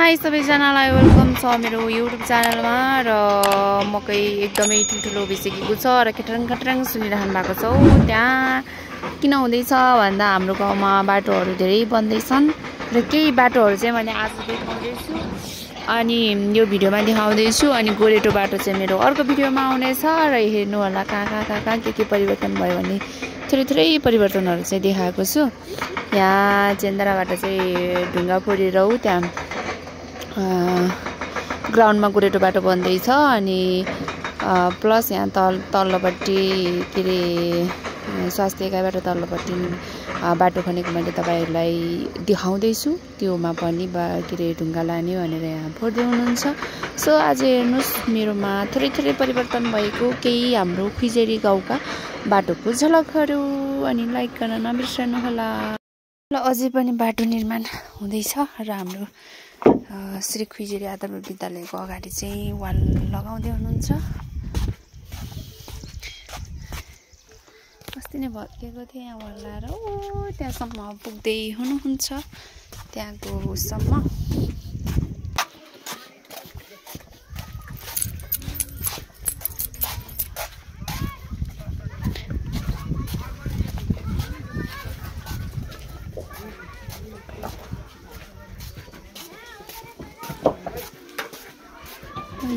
High सबैजनालाई welcome छ मेरो युट्युब च्यानलमा र मकै एकदमै ठुल्ठुलो भइसकेको छ र खटरङ खटरङ सुनिरहनु भएको छ। त्यहाँ किन हुँदैछ भन्दा हाम्रो गाउँमा बाटोहरू धेरै बन्दैछन् र केही बाटोहरू चाहिँ मैले आज देखाउँदैछु अनि यो भिडियोमा देखाउँदैछु अनि गोरेटो बाटो चाहिँ मेरो अर्को भिडियोमा आउनेछ र हेर्नु होला कहाँ के परिवर्तन भयो भन्ने थोरै परिवर्तनहरू चाहिँ देखाएको छु। यहाँ चेन्द्राबाट चाहिँ ढुङ्गा फोरेर त्यहाँ ग्राउन्डमा गोरेटो बाटो बन्दैछ अनि प्लस यहाँ तल्लोपट्टि के अरे स्वास्थ्य एकाइबाट तल्लोपट्टि बाटो खनेको मैले तपाईँहरूलाई देखाउँदैछु। त्योमा पनि के अरे ढुङ्गा लाने भनेर यहाँ फोर्दै हुनुहुन्छ। सो आज हेर्नुहोस् मेरोमा थोरै परिवर्तन भएको केही हाम्रो खिजेरी गाउँका बाटोको झलकहरू अनि लाइक गर्न नबिर्सनुहोला। ल अझै पनि बाटो निर्माण हुँदैछ र हाम्रो श्री खिजेरी आदर्श विद्यालयको अगाडि चाहिँ वाल लगाउँदै हुनुहुन्छ। अस्ति नै भत्किएको थियो यहाँ वाल लगाएर त्यहाँसम्म पुग्दै हुनुहुन्छ त्यहाँको उसम्म।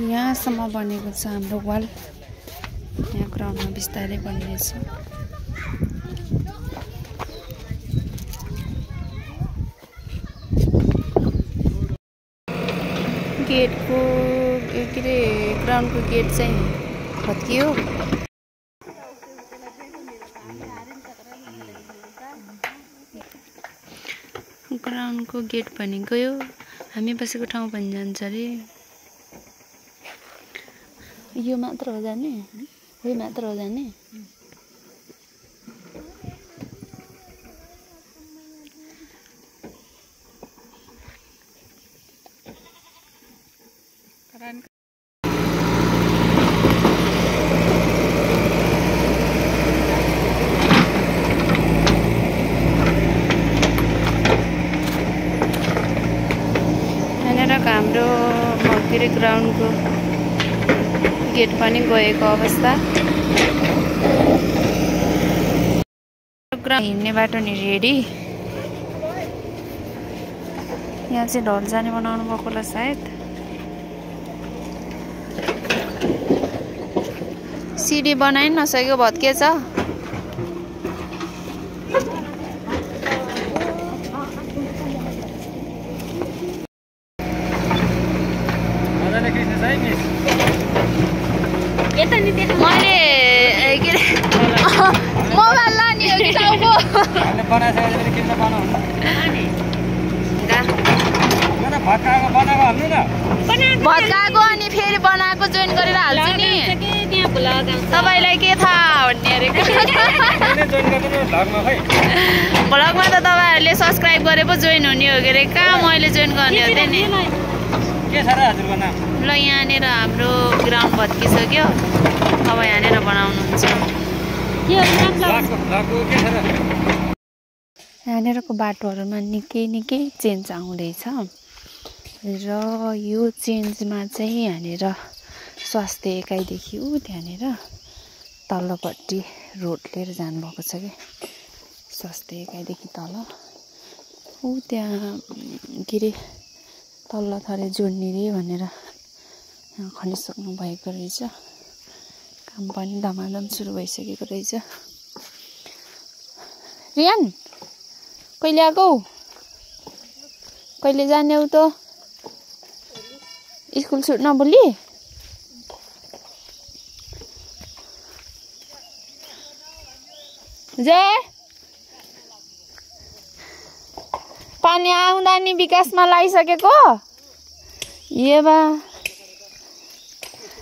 यहाँसम्म बनेको छ हाम्रो वाल। यहाँ ग्राउन्डमा बिस्तारै बनिनेछ। गेटको के अरे ग्राउन्डको गेट चाहिँ भत्कियो। ग्राउन्डको गेट पनि गयो। हामी बसेको ठाउँ पनि जान्छ अरे। यो मात्र हो जाने? यो मात्र हो जाने? हाम्रो के अरे ग्राउन्डको गेट पनि गएको अवस्था। हिँड्ने बाटो नि रेडी। यहाँ चाहिँ ढल जाने बनाउनु भएको होला सायद। सिडी बनाइ नसकेको भत्किएछ। मैले के अरे मोबाइल लाने हो कि टाउको भत्काएको अनि फेरि बनाएको जोइन गरेर हाल्छु नि। तपाईँलाई के थाहा भन्ने अरे भ्लगमा त तपाईँहरूले सब्सक्राइब गरे पो जोइन हुने हो के अरे। कहाँ मैले जोइन गर्ने हो त्यही नि। ल यहाँनिर हाम्रो ग्राउन्ड भत्किसक्यो। अब यहाँनिर बनाउनुहुन्छ। यहाँनिरको बाटोहरूमा निकै चेन्ज आउँदैछ र यो चेन्जमा चाहिँ यहाँनिर स्वास्थ्य एकाइदेखि त्यहाँनिर तल्लोपट्टि रोड लिएर जानुभएको छ कि स्वास्थ्य एकाइदेखि तल त्यहाँ के अरे तल्लो थरे जोड्ने रे भनेर खनिसक्नु भएको रहेछ। काम पनि धमाधम सुरु भइसकेको रहेछ। रियान कहिले आएको? कहिले जाने हो त? स्कुल छुट्न भोलि? जय पानी आउँदा नि विकासमा लागिसकेको ए बा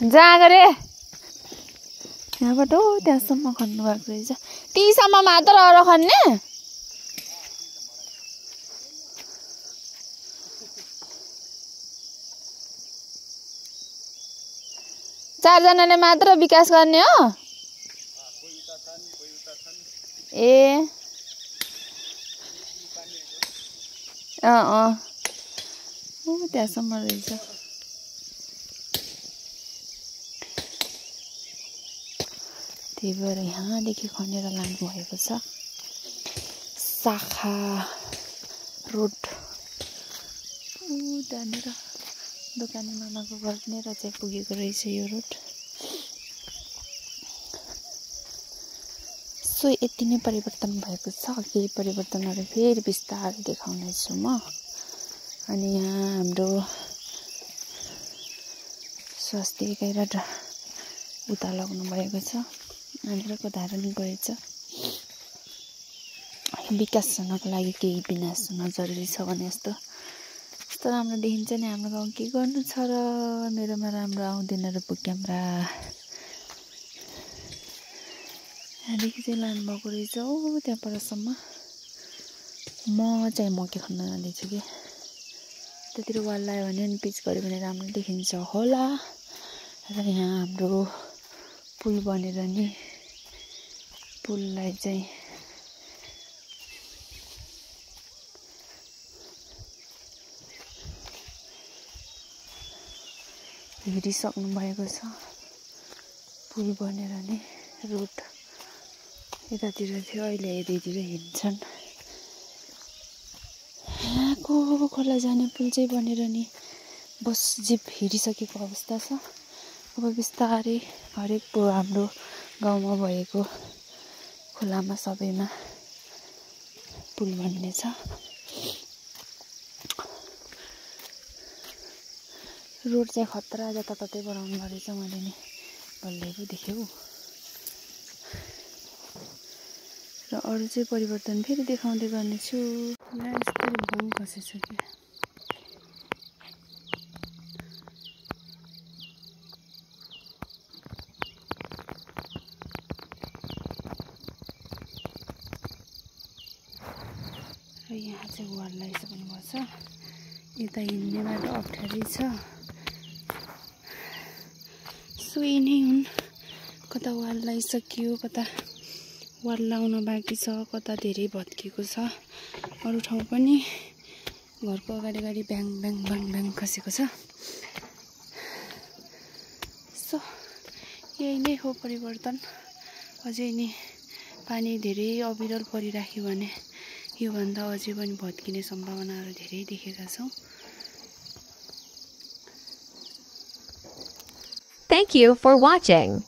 जहाँ गरे यहाँबाट त्यहाँसम्म खन्नु भएको रहेछ। तीसम्म मात्र अरू खन्ने? चारजनाले मात्र विकास गर्ने हो? ए त्यहाँसम्म रहेछ। त्यही भएर यहाँदेखि खनेर लानुभएको छ। शाखा रोड त्यहाँनिर दोकाने मामाको घरनेर चाहिँ पुगेको रहेछ यो रोड। सो यति नै परिवर्तन भएको छ। केही परिवर्तनहरू फेरि बिस्तारै देखाउनेछु म। अनि यहाँ हाम्रो स्वास्थ्य एकाइबाट उता लाग्नु भएको छ। आन्द्राको धारण गएछ। विकास हुनको लागि केही विनाश हुन जरुरी छ भने यस्तो राम्रो देखिन्छ नि हाम्रो गाउँ। के गर्नु छ र, मेरोमा राम्रो आउँदैन र पो क्यामेरा। यहाँदेखि चाहिँ लानुभएको रहेछ त्यहाँ परसम्म। म चाहिँ मकै खन्न जाँदैछु कि त्यतिर वाल लगायो भने नि पिच गऱ्यो भने राम्रो देखिन्छ होला। र यहाँ हाम्रो पुल बनेर नि पुललाई चाहिँ हिँडिसक्नु भएको छ। पुल बनेर नि रोड यतातिर थियो, अहिले यतैतिर हिँड्छन्। यहाँको खोला जाने पुल चाहिँ बनेर नि बस जिप हिँडिसकेको अवस्था छ। अब बिस्तारै हरेक हाम्रो गाउँमा भएको खोलामा सबैमा पुल बन्नेछ। रोड चाहिँ खतरा जताततै बनाउनु रहेछ। मैले नि बल्लै पो देखेँ। र अरू चाहिँ परिवर्तन फेरि देखाउँदै गर्नेछु। यहाँ यस्तै भङ खसेछ कि र यहाँ चाहिँ वाल लगाइसक्नु भएको छ। यता हिँड्ने बाटो अप्ठ्यारै छ। सो यही नै हुन्। कता वाल लगाइसक्यो, कता वाल लाउन बाँकी छ, कता धेरै भत्किएको छ। अरू ठाउँ पनि घरको अगाडि ब्याङ ब्याङ ब्याङ ब्याङ खसेको छ। सो यही नै हो परिवर्तन। अझै नि पानी धेरै अविरल परिराख्यो भने योभन्दा अझै पनि भत्किने सम्भावनाहरू धेरै देखेका छौँ। Thank you for watching.